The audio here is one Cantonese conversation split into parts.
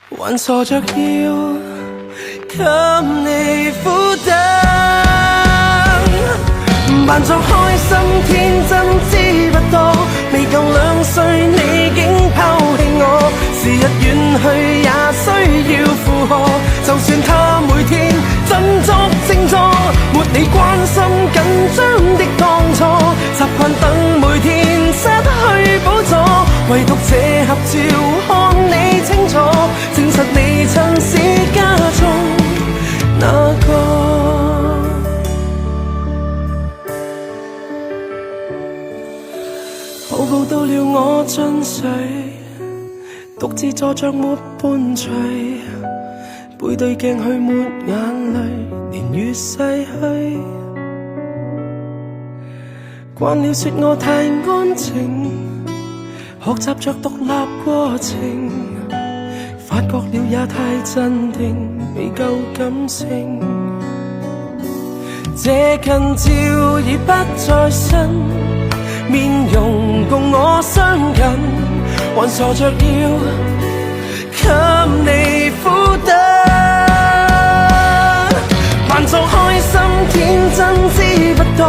還傻着要給你負擔，扮作開心天真知不多，未夠2歲你竟拋棄我，時日遠去也需要負荷，就算他每天振作靜坐，沒你關心緊張的當初，習慣等每天失去補助，唯獨這合照看你清楚，證實你曾是家中那個。抱抱到了我進睡，獨自坐着沒伴隨，背對鏡去抹眼淚，年月逝去。慣了說我太安靜，學習着獨立過程，發覺了也太鎮定，未夠感性。這近照已不再新，面容共我相近，還傻着要給你負擔，扮作開心天真知不多，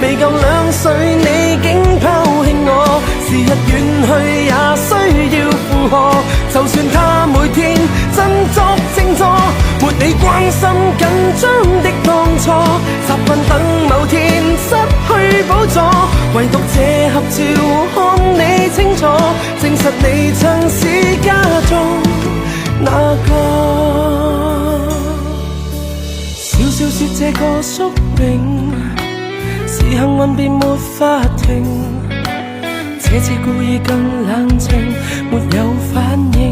未夠2歲你竟拋棄我，時日遠去也需要負荷，就算他每天振作靜坐，沒你關心緊張的當初，習慣等某天失去補助，唯獨這合照看你清楚，證實你曾是家中那個。笑笑說這個宿命，是幸運便沒法停，這次故意更冷靜，沒有反應，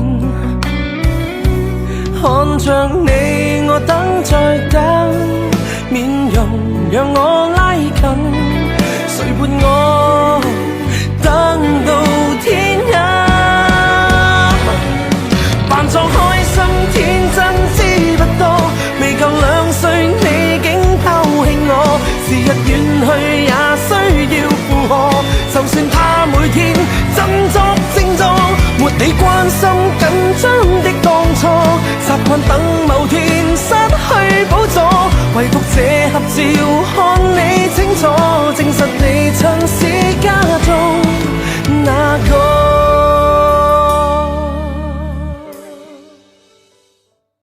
看着你我等再等，面容讓我拉近，誰伴我等到天黑，扮作開心天真知不多，未夠2歲你竟拋棄我，時日遠去也需要負荷，就算他每天振作靜坐，沒你關心緊張的當初，習慣等某天失去補助，唯獨這合照看你清楚，證實你曾是